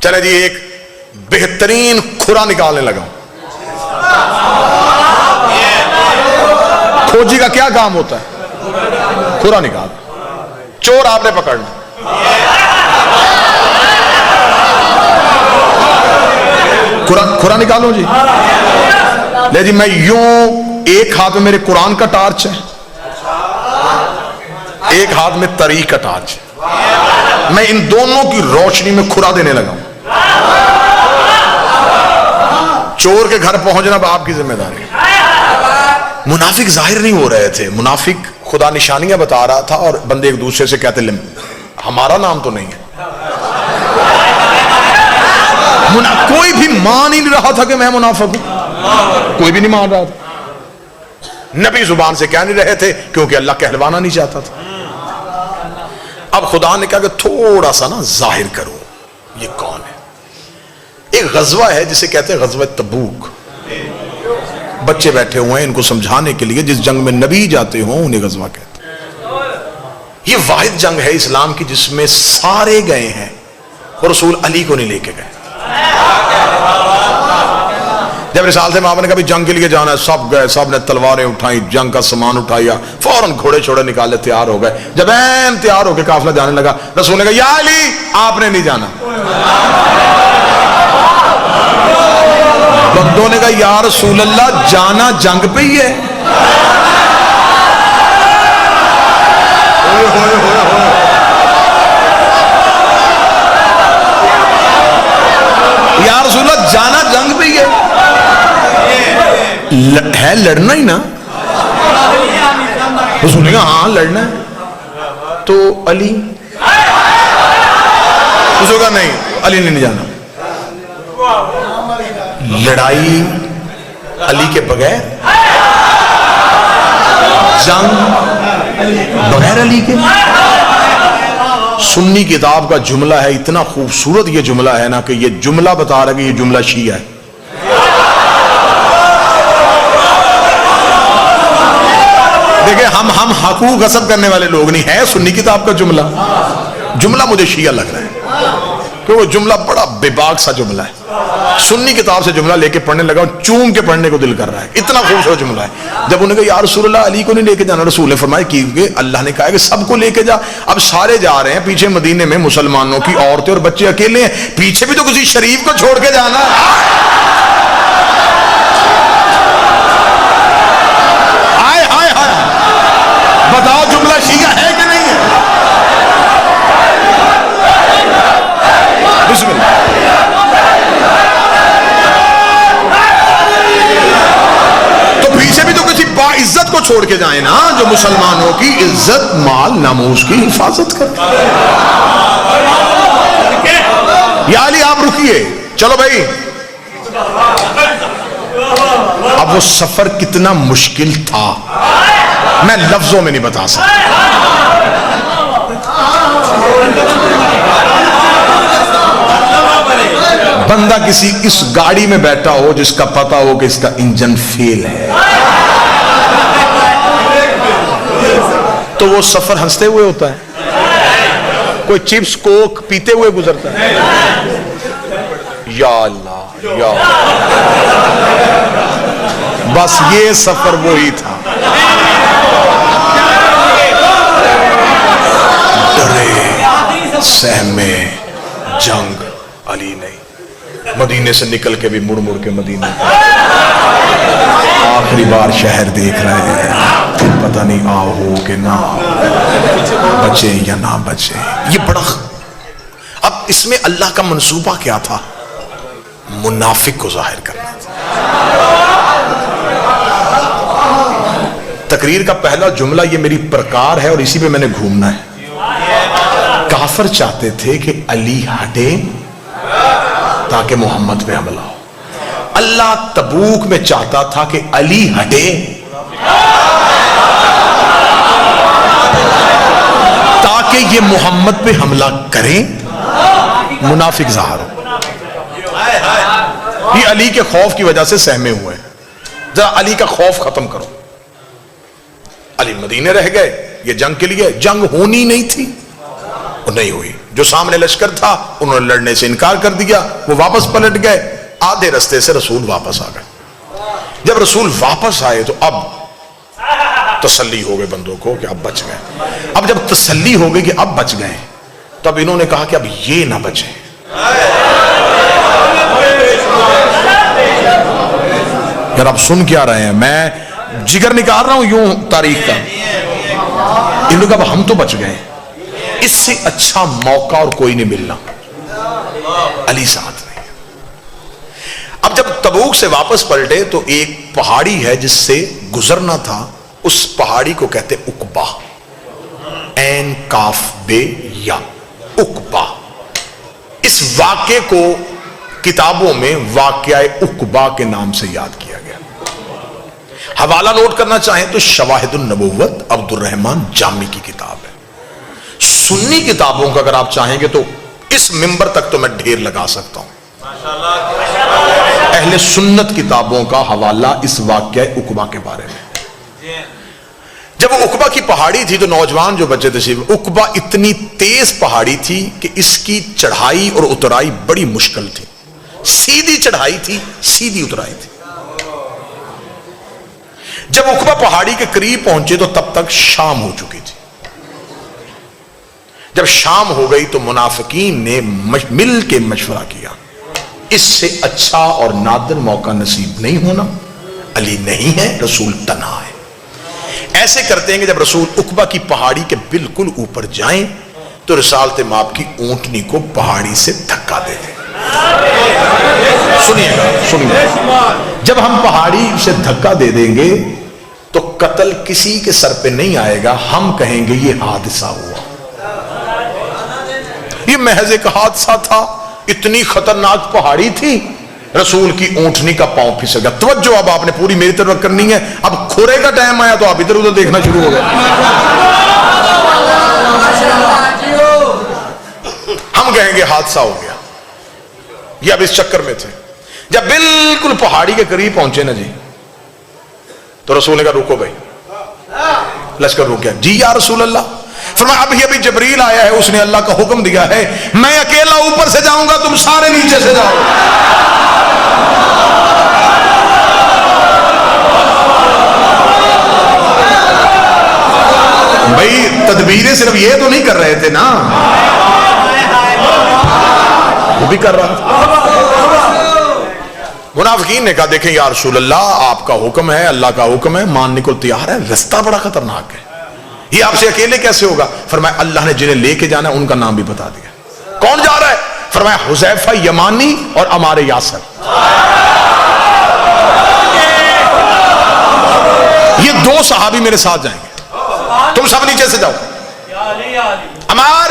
چلے جی ایک بہترین کھرا نکالنے لگا ہوں. کھوجی کا کیا کام ہوتا ہے؟ کھرا نکال. چور آپ نے پکڑنا, کھرا نکالو جی. لے جی میں یوں, ایک ہاتھ میں میرے قرآن کا ٹارچ ہے, ایک ہاتھ میں طریق کا ٹارچ ہے, میں ان دونوں کی روشنی میں کھرا دینے لگا ہوں. چور کے گھر پہنچنا آپ کی ذمہ داری. منافق ظاہر نہیں ہو رہے تھے, منافق خدا نشانیاں بتا رہا تھا, اور بندے ایک دوسرے سے کہتے ہمارا نام تو نہیں ہے. کوئی بھی مان ہی نہیں رہا تھا کہ میں منافق ہوں, کوئی بھی نہیں مان رہا تھا. نبی زبان سے کہہ نہیں رہے تھے کیونکہ اللہ کہلوانا نہیں چاہتا تھا. اب خدا نے کہا کہ تھوڑا سا نا ظاہر کرو یہ کون ہے. ایک غزوہ ہے جسے کہتے ہیں غزوہ تبوک. بچے بیٹھے ہوئے ہیں ان کو سمجھانے کے لیے, جس جنگ میں نبی جاتے ہوں انہیں غزوہ کہتے ہیں. یہ واحد جنگ ہے اسلام کی جس میں سارے گئے ہیں اور رسول علی کو نہیں لے کے گئے. جب رسالت میں آپ نے کہا جنگ کے لیے جانا ہے, سب گئے, سب نے تلواریں اٹھائیں, جنگ کا سامان اٹھایا, فوراً گھوڑے چھوڑے نکالے, تیار ہو گئے. جب این تیار ہو کے قافلہ جانے لگا, رسول نے کہا یا علی آپ نے نہیں جانا. بندوں نے کہا یا رسول اللہ جانا جنگ پہ ہی ہے. یا رسول اللہ جانا جنگ پہ ہی ہے لڑنا ہی نا. رسول نے کہا ہاں لڑنا ہے. تو علی, رسول کہا نہیں علی نے نہیں جانا. لڑائی علی کے بغیر, جنگ بغیر علی کے. سنی کتاب کا جملہ ہے, اتنا خوبصورت یہ جملہ ہے نا کہ یہ جملہ بتا رہا ہے کہ یہ جملہ شیعہ ہے. دیکھیں ہم حقوق غصب کرنے والے لوگ نہیں ہیں. سنی کتاب کا جملہ مجھے شیعہ لگ رہا ہے کہ وہ جملہ بڑا بے باک سا جملہ ہے. سنی کتاب سے جملہ لے کے پڑھنے لگا, چوم کے پڑھنے کو دل کر رہا ہے, اتنا خوبصورت جملہ ہے. جب انہوں نے کہا یا رسول اللہ علی کو نہیں لے کے جانا, رسول نے فرمایا کیونکہ اللہ نے کہا کہ سب کو لے کے جا. اب سارے جا رہے ہیں, پیچھے مدینے میں مسلمانوں کی عورتیں اور بچے اکیلے ہیں, پیچھے بھی تو کسی شریف کو چھوڑ کے جانا. ہائے ہائے ہائے, بتاؤ جملہ شیعہ ہے کہ نہیں ہے؟ بسم اللہ. عزت کو چھوڑ کے جائیں نا, جو مسلمانوں کی عزت مال ناموس کی حفاظت کرتے. یا علی آپ رکیے, چلو بھائی. اب وہ سفر کتنا مشکل تھا میں لفظوں میں نہیں بتا سکتا. بندہ کسی اس گاڑی میں بیٹھا ہو جس کا پتا ہو کہ اس کا انجن فیل ہے, تو وہ سفر ہنستے ہوئے ہوتا ہے, کوئی چپس کوک پیتے ہوئے گزرتا ہے. یا اللہ یا بس یہ سفر وہی تھا. ڈرے سہمے جنگ علی نہیں. مدینے سے نکل کے بھی مڑ مڑ کے مدینے آخری بار شہر دیکھ رہے ہیں, پتہ نہیں آؤ ہو کہ نہ بچے یا نہ بچے. یہ بڑا اب اس میں اللہ کا منصوبہ کیا تھا؟ منافق کو ظاہر کرنا تھا. تقریر کا پہلا جملہ یہ میری پرکار ہے اور اسی پہ میں نے گھومنا ہے. کافر چاہتے تھے کہ علی ہٹے تاکہ محمد پہ حملہ ہو. اللہ تبوک میں چاہتا تھا کہ علی ہٹے تاکہ یہ محمد پہ حملہ کریں, منافق ظاہر ہو. یہ علی کے خوف کی وجہ سے سہمے ہوئے ہیں. ذرا علی کا خوف ختم کرو. علی مدینے رہ گئے, یہ جنگ کے لیے, جنگ ہونی نہیں تھی. وہ نہیں ہوئی. جو سامنے لشکر تھا انہوں نے لڑنے سے انکار کر دیا, وہ واپس پلٹ گئے. آدھے رستے سے رسول واپس آ گئے. جب رسول واپس آئے تو اب تسلی ہو گئے بندوں کو کہ اب بچ گئے. اب جب تسلی ہو گئی کہ اب بچ گئے, تب انہوں نے کہا کہ اب یہ نہ بچے. یار اب سن کیا رہے ہیں, میں جگر نکال رہا ہوں یوں تاریخ کا. ان لوگ اب ہم تو بچ گئے, اس سے اچھا موقع اور کوئی نہیں ملنا. علی ساتھ نہیں. اب جب تبوک سے واپس پلٹے تو ایک پہاڑی ہے جس سے گزرنا تھا, اس پہاڑی کو کہتے عقبہ, عین کاف بے یا, عقبہ. اس واقعے کو کتابوں میں واقعہ عقبہ کے نام سے یاد کیا گیا. حوالہ نوٹ کرنا چاہیں تو شواہد النبوت عبد الرحمن جامی کی کتاب ہے. سنی کتابوں کا اگر آپ چاہیں گے تو اس منبر تک تو میں ڈھیر لگا سکتا ہوں. اہل سنت کتابوں کا حوالہ اس واقعہ عقبہ کے بارے میں. جب وہ عقبہ کی پہاڑی تھی تو نوجوان جو بچے تھے, عقبہ اتنی تیز پہاڑی تھی کہ اس کی چڑھائی اور اترائی بڑی مشکل تھی. سیدھی چڑھائی تھی, سیدھی اترائی تھی. جب عقبہ پہاڑی کے قریب پہنچے تو تب تک شام ہو چکی تھی. جب شام ہو گئی تو منافقین نے مل کے مشورہ کیا, اس سے اچھا اور نادر موقع نصیب نہیں ہونا. علی نہیں ہے, رسول تنہا ہے. ایسے کرتے ہیں کہ جب رسول عقبہ کی پہاڑی کے بالکل اوپر جائیں تو رسالت مآب کی اونٹنی کو پہاڑی سے دھکا دے دیں. سنیے گا, جب ہم پہاڑی سے دھکا دے دیں گے تو قتل کسی کے سر پہ نہیں آئے گا, ہم کہیں گے یہ حادثہ ہوا. یہ محض ایک حادثہ تھا. اتنی خطرناک پہاڑی تھی, رسول کی اونٹنی کا پاؤں پھسل گیا. توجہ اب آپ نے پوری میری طرف کرنی ہے. اب کھرے کا ٹائم آیا تو آپ ادھر ادھر دیکھنا شروع ہو گئے. ہم کہیں گے حادثہ ہو گیا. یہ اب اس چکر میں تھے. جب بالکل پہاڑی کے قریب پہنچے نا جی, تو رسول نے کہا رکو بھائی. لشکر رک گیا. جی یا رسول اللہ. فرمایا ابھی جبریل آیا ہے, اس نے اللہ کا حکم دیا ہے, میں اکیلا اوپر سے جاؤں گا, تم سارے نیچے سے جاؤ. بھائی تدبیریں صرف یہ تو نہیں کر رہے تھے نا, وہ بھی کر رہا تھا. منافقین نے کہا دیکھیں یا رسول اللہ, آپ کا حکم ہے, اللہ کا حکم ہے, ماننے کو تیار ہے, رستہ بڑا خطرناک ہے, یہ آپ سے اکیلے کیسے ہوگا؟ فرمایا اللہ نے جنہیں لے کے جانا ہے ان کا نام بھی بتا دیا. کون جا رہا ہے؟ فرمایا حذیفہ یمانی اور عمار یاسر. یہ دو صحابی میرے ساتھ جائیں گے, تم سب نیچے سے جاؤ. عمار,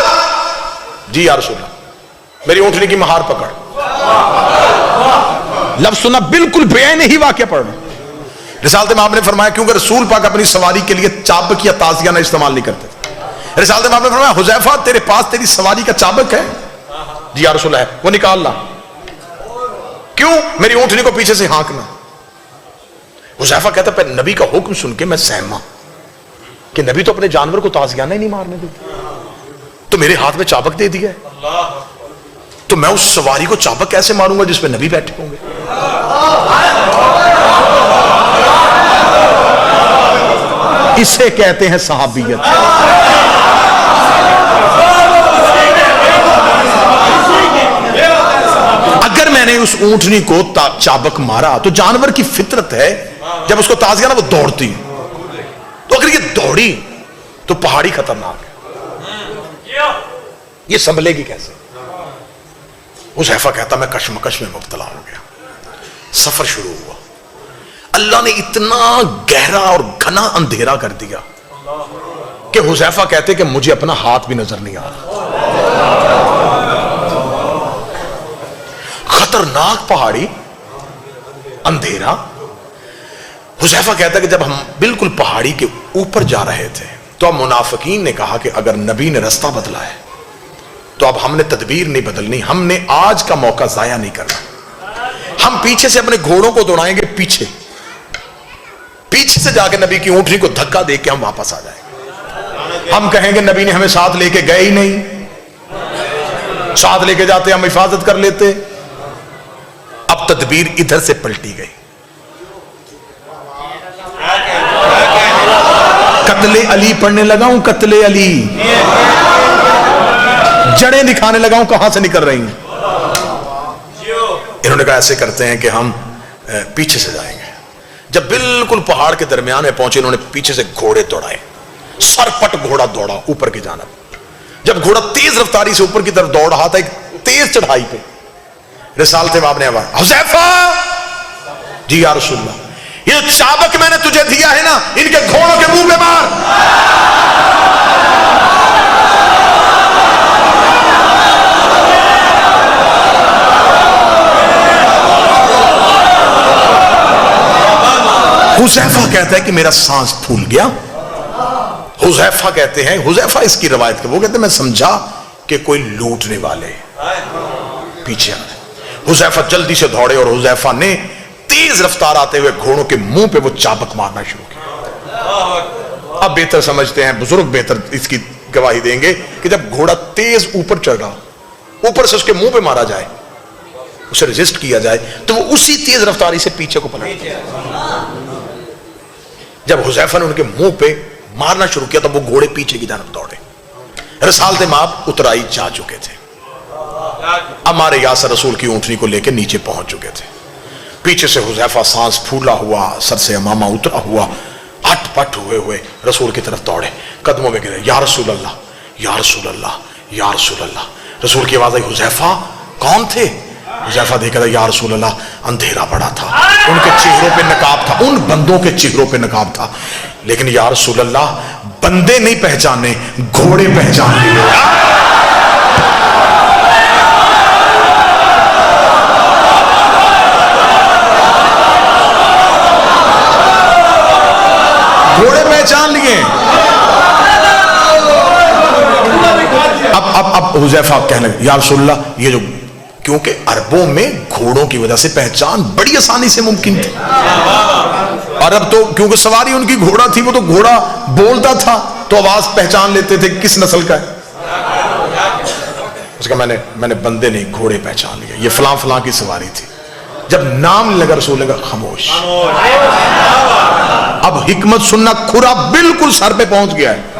جی یا رسول اللہ, میری اونٹنی کی مہار پکڑ. لفظ سنا, بالکل بے نہیں واقعہ پڑھ رہا. رسالت مآب نے فرمایا کیونکہ رسول پاک اپنی سواری کے لیے چابک یا تازیہ نہ استعمال نہیں کرتے تھے. رسالت مآب نے فرمایا حذیفہ تیرے پاس تیری سواری کا چابک ہے؟ جی یا رسول اللہ ہے. وہ نکال لا. کیوں؟ میری اونٹنی کو پیچھے سے ہانکنا. حذیفہ کہتا پہ نبی کا حکم سن کے میں سہما کہ نبی تو اپنے جانور کو تازیانہ ہی نہیں مارنے دیتے, تو میرے ہاتھ میں چابک دے دیا ہے, تو میں اس سواری کو چابک کیسے ماروں گا جس پہ نبی بیٹھے ہوں گے؟ اسے کہتے ہیں صحابیت. اگر میں نے اس اونٹنی کو چابک مارا تو جانور کی فطرت ہے جب اس کو تازیانہ وہ دوڑتی ہے, تو اگر یہ دوڑی تو پہاڑی خطرناک ہے, یہ سنبھلے گی کیسے؟ حذیفہ کہتا میں کشمکش میں مبتلا ہو گیا. سفر شروع ہوا. اللہ نے اتنا گہرا اور گھنا اندھیرا کر دیا کہ حذیفہ کہتے کہ مجھے اپنا ہاتھ بھی نظر نہیں آ رہا. خطرناک پہاڑی, اندھیرا. حذیفہ کہتا کہ جب ہم بالکل پہاڑی کے اوپر جا رہے تھے تو اب منافقین نے کہا کہ اگر نبی نے رستہ بدلا ہے تو اب ہم نے تدبیر نہیں بدلنی, ہم نے آج کا موقع ضائع نہیں کرنا. ہم پیچھے سے اپنے گھوڑوں کو دوڑائیں گے, پیچھے سے جا کے نبی کی اونٹنی کو دھکا دے کے ہم واپس آ جائیں گے. ہم کہیں گے نبی نے ہمیں ساتھ لے کے گئے ہی نہیں, ساتھ لے کے جاتے ہم حفاظت کر لیتے. اب تدبیر ادھر سے پلٹی گئی. قتل علی پڑھنے لگا ہوں, قتل علی جڑیں دکھانے لگا ہوں کہاں سے نکل رہی ہیں. انہوں نے کہا ایسے کرتے ہیں کہ ہم پیچھے سے جائیں گے. جب بالکل پہاڑ کے درمیان میں پہنچے انہوں نے پیچھے سے گھوڑے دوڑائے, سر پٹ گھوڑا دوڑا اوپر کی جانب. جب گھوڑا تیز رفتاری سے اوپر کی طرف دوڑ رہا تھا ایک تیز چڑھائی پہ, رسالت باب نے آواز, حذیفہ, جی یا رسول اللہ, یہ چابک میں نے تجھے دیا ہے نا, ان کے گھوڑوں کے منہ پہ مار. حذیفہ کہتا ہے کہ میرا سانس پھول گیا. حذیفہ کہتے ہیں, حذیفہ اس کی روایت کے وہ کہتے ہیں میں سمجھا کہ کوئی لوٹنے والے پیچھے آ رہے. حذیفہ جلدی سے دوڑے اور حذیفہ نے تیز رفتار آتے ہوئے گھوڑوں کے منہ پہ وہ چابک مارنا شروع کیا. اب بہتر سمجھتے ہیں, بزرگ بہتر اس کی گواہی دیں گے کہ جب گھوڑا تیز اوپر چڑھ رہا, اوپر سے اس کے منہ پہ مارا جائے, اسے ریزسٹ کیا جائے, تو وہ اسی تیز رفتاری سے پیچھے کو پلٹتا. جب حذیفہ نے ان کے منہ پہ مارنا شروع کیا تو وہ گھوڑے پیچھے کی جانب دوڑے. رسالت ماب اترائی جا چکے تھے, ہمارے یاسر رسول کی اونٹنی کو لے کے نیچے پہنچ چکے تھے. پیچھے سے حذیفہ سانس پھولا ہوا, سر سے امامہ اترا ہوا, ہٹ پٹ ہوئے ہوئے رسول کی طرف دوڑے, قدموں میں گرے, یا رسول اللہ, یا رسول اللہ, یا رسول اللہ. رسول کی آواز آئی, حذیفہ کون تھے؟ حذیفہ دیکھا تھا, یا رسول اللہ, اندھیرا پڑا تھا, ان کے چہروں پہ نقاب تھا, ان بندوں کے چہروں پہ نقاب تھا, لیکن یا رسول اللہ بندے نہیں پہچانے, گھوڑے پہچان لیے. گھوڑے پہچان لیے. اب حذیفہ کہنے لگے, یا رسول اللہ یہ جو, کیونکہ عربوں میں گھوڑوں کی وجہ سے پہچان بڑی آسانی سے ممکن تھی. عرب تو کیونکہ سواری ان کی گھوڑا تھی, وہ تو گھوڑا بولتا تھا تو آواز پہچان لیتے تھے کس نسل کا ہے. اس کا میں نے بندے نہیں گھوڑے پہچان لیا, یہ فلاں فلاں کی سواری تھی. جب نام لگا رسول لگا, خاموش. اب حکمت سننا, کھرا بالکل سر پہ پہنچ گیا ہے.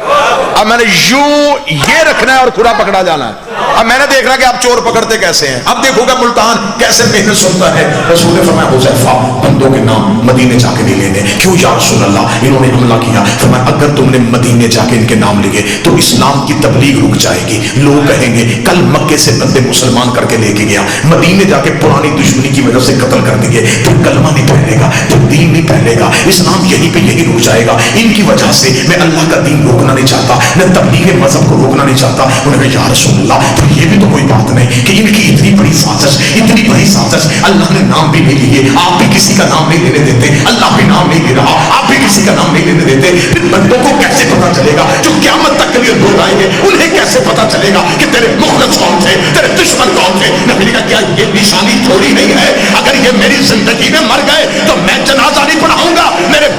اب میں نے یوں یہ رکھنا ہے اور کھرا پکڑا جانا ہے. اب میں نے دیکھنا کہ آپ چور پکڑتے کیسے ہیں. اب دیکھو گا ملتان کیسے محنت سنتا ہے. رسول نے فرمایا, حذیفہ بندوں کے نام مدینے جا کے نہیں لینے. کیوں یا رسول اللہ, انہوں نے حملہ کیا. فرمایا اگر تم نے مدینے جا کے ان کے نام لیے تو اسلام کی تبلیغ رک جائے گی. لوگ کہیں گے کل مکے سے بندے مسلمان کر کے لے کے گیا, مدینے جا کے پرانی دشمنی کی وجہ سے قتل کر دیے, پھر کلمہ نہیں پہنے گا, پھر دین نہیں پہنے گا, اسلام یہیں پہ یہی رک جائے گا. ان کی وجہ سے میں اللہ کا دین روکنا نہیں چاہتا, میں تبلیغ مذہب کو روکنا نہیں چاہتا. انہوں نے کہا یا رسول اللہ یہ بھی تو کوئی بات نہیں کہ ان کی اتنی بڑی سازش, اتنی بڑی سازش, اللہ نے نام بھی نہیں لیے, آپ بھی کسی کا نام نہیں لینے دیتے, اللہ بھی نام نہیں لے رہا, آپ بھی کسی کا نام نہیں لینے دیتے. پھر بندوں کو کیسے پتا چلے گا جو قیامت تک کے لیے لوگ آئیں گے, انہیں کیسے پتا چلے گا کہ تیرے مخلص کون تھے, تیرے دشمن کون تھے؟ نبی نے کہا کیا یہ نشانی تھوڑی نہیں ہے, اگر یہ میری زندگی میں مر گئے تو میں جنازہ نہیں پڑھاؤں گا, میرے